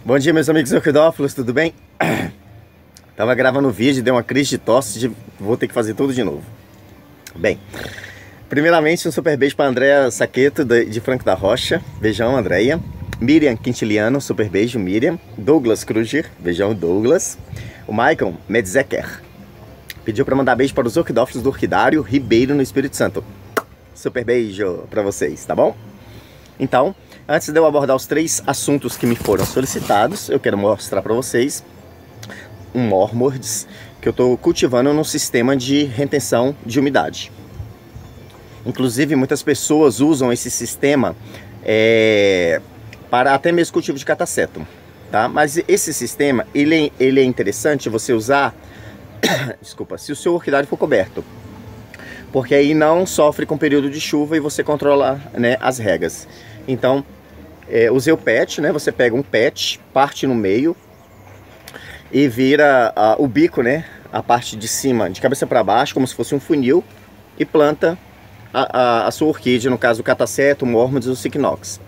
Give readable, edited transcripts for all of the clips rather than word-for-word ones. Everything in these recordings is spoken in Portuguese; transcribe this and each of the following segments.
Bom dia, meus amigos orquidófilos, tudo bem? Tava gravando o vídeo, deu uma crise de tosse, vou ter que fazer tudo de novo. Bem, primeiramente um super beijo para Andréa Saqueto de Franco da Rocha, beijão Andréia. Miriam Quintiliano, super beijo Miriam. Douglas Kruger, beijão Douglas. O Michael Medzeker pediu para mandar beijo para os orquidófilos do Orquidário Ribeiro no Espírito Santo. Super beijo para vocês, tá bom? Então, antes de eu abordar os 3 assuntos que me foram solicitados, eu quero mostrar para vocês um Mormordes que eu estou cultivando no sistema de retenção de umidade. Inclusive, muitas pessoas usam esse sistema para até mesmo cultivo de catacetum, tá? Mas esse sistema, ele é interessante você usar, desculpa, se o seu orquidário for coberto, porque aí não sofre com período de chuva e você controla, né, as regas. Então, usei o PET, né? Você pega um PET, parte no meio e vira o bico, né? A parte de cima, de cabeça para baixo, como se fosse um funil, e planta a sua orquídea, no caso o catacetum, o Mormordes ou o Cycnops.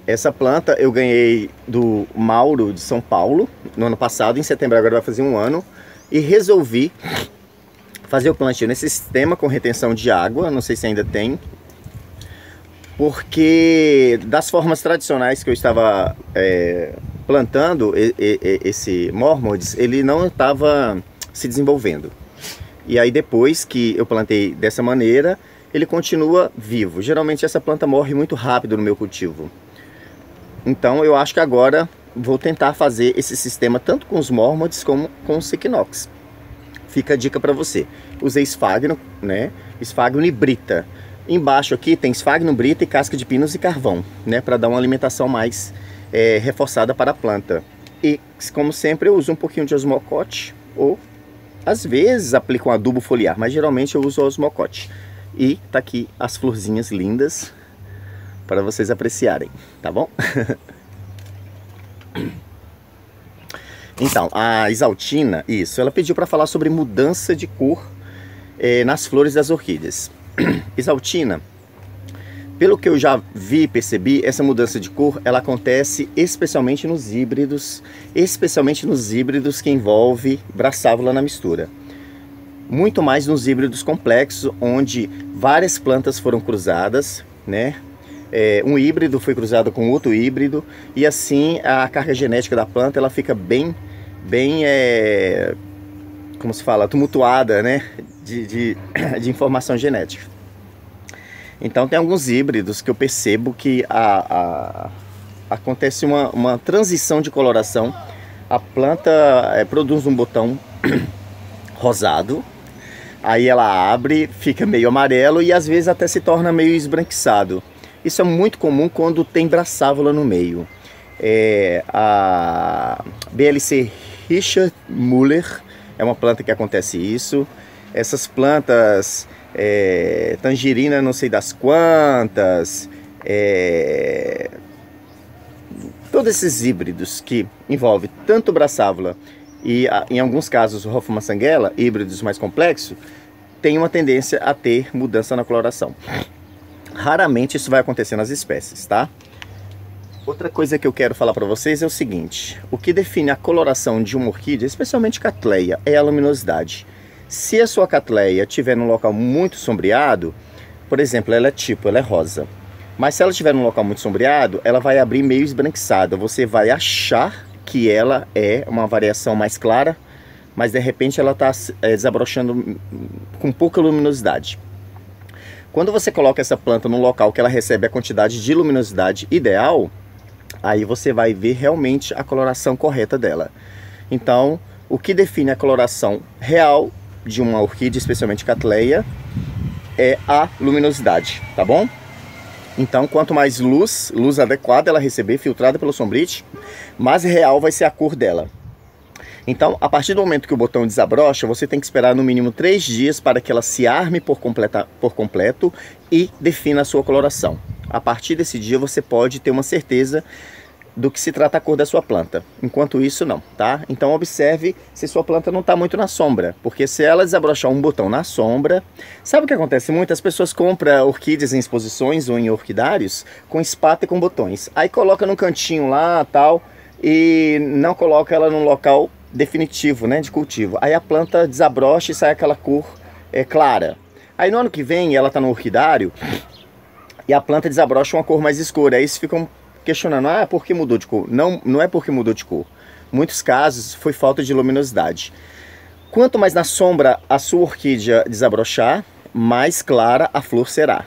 Essa planta eu ganhei do Mauro de São Paulo no ano passado, em setembro agora vai fazer um ano, e resolvi fazer o plantio nesse sistema com retenção de água, não sei se ainda tem, porque das formas tradicionais que eu estava plantando esse Mormordes, ele não estava se desenvolvendo. E aí depois que eu plantei dessa maneira, ele continua vivo. Geralmente essa planta morre muito rápido no meu cultivo. Então eu acho que agora vou tentar fazer esse sistema tanto com os Mormordes como com os Cycnops. Fica a dica para você. Usei Sphagnum, né? Sphagnum e Brita. Embaixo aqui tem Sphagnum, Brita e casca de pinos e carvão, né? Para dar uma alimentação mais reforçada para a planta. E como sempre eu uso um pouquinho de osmocote ou às vezes aplico um adubo foliar, mas geralmente eu uso osmocote. E tá aqui as florzinhas lindas para vocês apreciarem, tá bom? Então, a Isaltina, isso, ela pediu para falar sobre mudança de cor nas flores das orquídeas. Isaltina, pelo que eu já vi e percebi, essa mudança de cor, ela acontece especialmente nos híbridos que envolve braçávula na mistura. Muito mais nos híbridos complexos, onde várias plantas foram cruzadas, né? Um híbrido foi cruzado com outro híbrido, e assim a carga genética da planta ela fica bem como se fala, tumultuada, né? de informação genética. Então tem alguns híbridos que eu percebo que acontece uma transição de coloração. A planta produz um botão rosado, aí ela abre, fica meio amarelo e às vezes até se torna meio esbranquiçado. Isso é muito comum quando tem braçávula no meio. A BLC Richard Müller é uma planta que acontece isso. Essas plantas, tangerina não sei das quantas, todos esses híbridos que envolvem tanto braçávula e em alguns casos o Hoffmann Sanguela, híbridos mais complexos, tem uma tendência a ter mudança na coloração. Raramente isso vai acontecer nas espécies, tá? Outra coisa que eu quero falar para vocês é o seguinte: o que define a coloração de uma orquídea, especialmente Cattleya, é a luminosidade. Se a sua Cattleya estiver num local muito sombreado, por exemplo, ela é rosa, mas se ela estiver num local muito sombreado, ela vai abrir meio esbranquiçada. Você vai achar que ela é uma variação mais clara, mas de repente ela está desabrochando com pouca luminosidade. Quando você coloca essa planta num local que ela recebe a quantidade de luminosidade ideal, aí você vai ver realmente a coloração correta dela. Então, o que define a coloração real de uma orquídea, especialmente Cattleya, é a luminosidade, tá bom? Então, quanto mais luz adequada ela receber, filtrada pelo sombrite, mais real vai ser a cor dela. Então, a partir do momento que o botão desabrocha, você tem que esperar no mínimo 3 dias para que ela se arme por completo e defina a sua coloração. A partir desse dia você pode ter uma certeza do que se trata a cor da sua planta. Enquanto isso, não, tá? Então observe se sua planta não está muito na sombra, porque se ela desabrochar um botão na sombra, sabe o que acontece? Muitas pessoas compram orquídeas em exposições ou em orquidários com espata e com botões. Aí coloca no cantinho lá, tal, e não coloca ela num local definitivo, né, de cultivo. Aí a planta desabrocha e sai aquela cor clara. Aí no ano que vem ela está no orquidário e a planta desabrocha uma cor mais escura. Aí eles ficam questionando, ah, por que mudou de cor? Não, não é porque mudou de cor. Em muitos casos foi falta de luminosidade. Quanto mais na sombra a sua orquídea desabrochar, mais clara a flor será,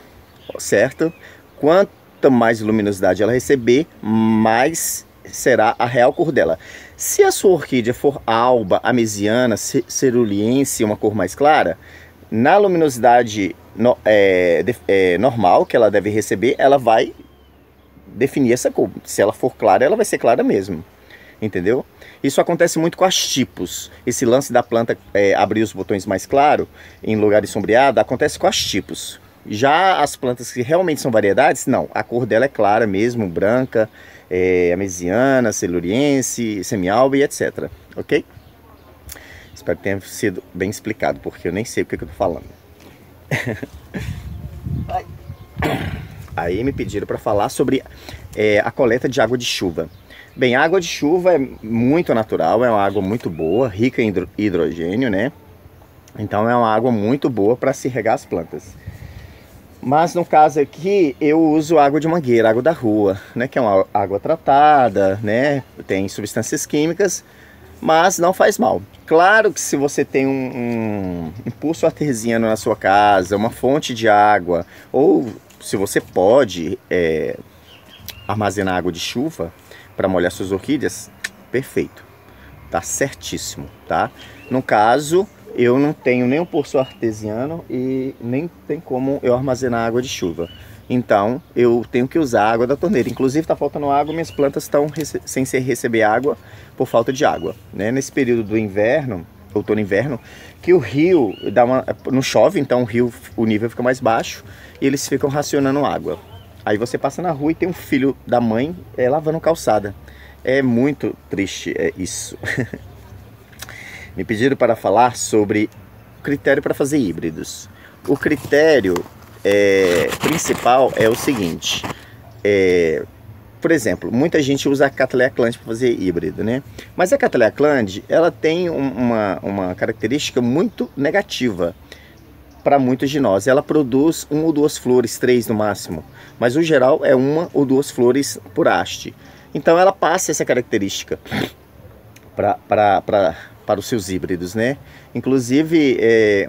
certo? Quanto mais luminosidade ela receber, mais será a real cor dela. Se a sua orquídea for alba, amesiana, ceruleense, uma cor mais clara, na luminosidade normal que ela deve receber, ela vai definir essa cor. Se ela for clara, ela vai ser clara mesmo, entendeu? Isso acontece muito com as tipos. Esse lance da planta abrir os botões mais claro em lugares sombreados acontece com as tipos. Já as plantas que realmente são variedades, não, a cor dela é clara mesmo, branca, amesiana, celuriense, semialba e etc, ok? Espero que tenha sido bem explicado, porque eu nem sei o que eu tô falando. Aí me pediram para falar sobre a coleta de água de chuva. Bem, a água de chuva é muito natural, é uma água muito boa, rica em hidrogênio, né? Então é uma água muito boa para se regar as plantas. Mas no caso aqui eu uso água de mangueira, água da rua, né? Que é uma água tratada, né? Tem substâncias químicas, mas não faz mal. Claro que se você tem um impulso artesiano na sua casa, uma fonte de água, ou se você pode armazenar água de chuva para molhar suas orquídeas, perfeito, tá certíssimo, tá? No caso, eu não tenho nenhum poço artesiano e nem tem como eu armazenar água de chuva. Então, eu tenho que usar a água da torneira. Inclusive, está faltando água, minhas plantas estão sem receber água por falta de água, né? Nesse período do inverno, outono e inverno, que o rio não chove, então o nível fica mais baixo e eles ficam racionando água. Aí você passa na rua e tem um filho da mãe lavando calçada. É muito triste isso. Me pediram para falar sobre o critério para fazer híbridos. O critério principal é o seguinte, por exemplo, muita gente usa a Cattleya Cland para fazer híbrido, né? Mas a Cattleya Cland, ela tem uma característica muito negativa para muitos de nós. Ela produz 1 ou 2 flores, 3 no máximo, mas o geral é 1 ou 2 flores por haste. Então ela passa essa característica para os seus híbridos, né? Inclusive,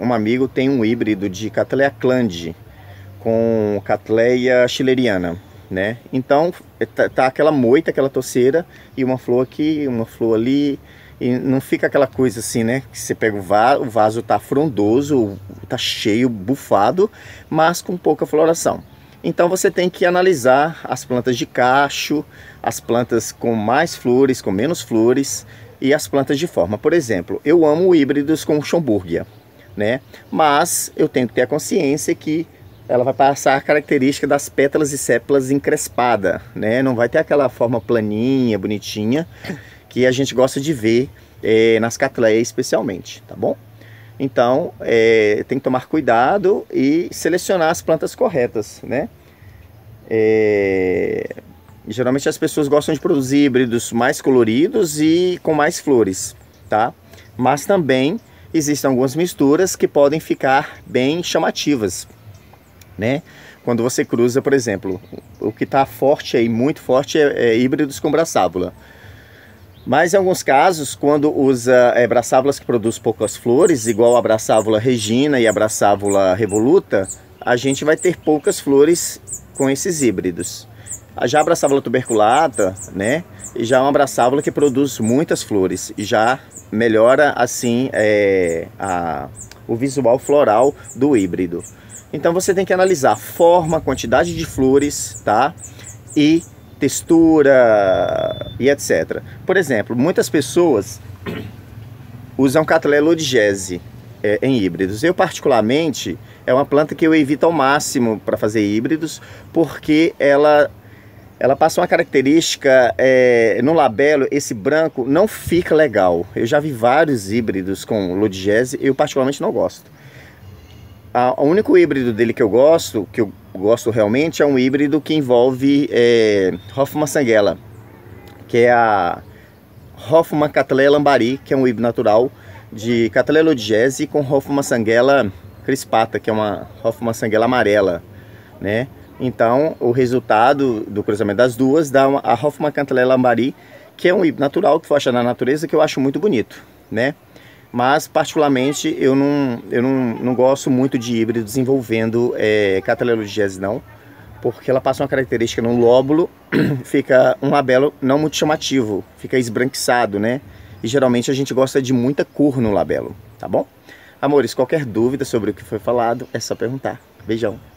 um amigo tem um híbrido de Cattleya Cland com Cattleya schilleriana, né? Então tá aquela moita, aquela toceira e uma flor aqui, uma flor ali, e não fica aquela coisa assim, né? Que você pega o vaso tá frondoso, tá cheio, bufado, mas com pouca floração. Então você tem que analisar as plantas de cacho, as plantas com mais flores, com menos flores e as plantas de forma. Por exemplo, eu amo híbridos com Schomburgia, né? Mas eu tenho que ter a consciência que ela vai passar a característica das pétalas e sépalas encrespada, né? Não vai ter aquela forma planinha, bonitinha, que a gente gosta de ver nas Cattleya especialmente, tá bom? Então, tem que tomar cuidado e selecionar as plantas corretas, né? Geralmente as pessoas gostam de produzir híbridos mais coloridos e com mais flores, tá? Mas também existem algumas misturas que podem ficar bem chamativas, né? Quando você cruza, por exemplo, o que está forte aí, muito forte, é híbridos com brassávula. Mas em alguns casos, quando usa braçávulas que produzem poucas flores, igual a brassávula Regina e a brassávula Revoluta, a gente vai ter poucas flores com esses híbridos. Já a brassávula tuberculata, né, já é uma brassávula que produz muitas flores e já melhora assim o visual floral do híbrido. Então você tem que analisar forma, quantidade de flores, tá? E textura e etc. Por exemplo, muitas pessoas usam Cattleya lodigese em híbridos. Eu particularmente, é uma planta que eu evito ao máximo para fazer híbridos, porque ela ela passa uma característica, no labelo, esse branco não fica legal. Eu já vi vários híbridos com Ludgese, eu particularmente não gosto. O único híbrido dele que eu gosto realmente, é um híbrido que envolve Hoffmann Sanghela, que é a Hoffmann Cattleya Lambari, que é um híbrido natural de Cattleya Ludgese com Hoffmann Sanghela crispata, que é uma Hoffmann Sanghela amarela, né? Então, o resultado do cruzamento das duas dá a Hoffmann Cattleya Lambari, que é um híbrido natural que foi achado na natureza, que eu acho muito bonito, né? Mas, particularmente, eu não gosto muito de híbridos envolvendo Cattleya Ludgese, não, porque ela passa uma característica no lóbulo, fica um labelo não muito chamativo, fica esbranquiçado, né? E geralmente a gente gosta de muita cor no labelo, tá bom? Amores, qualquer dúvida sobre o que foi falado, é só perguntar. Beijão!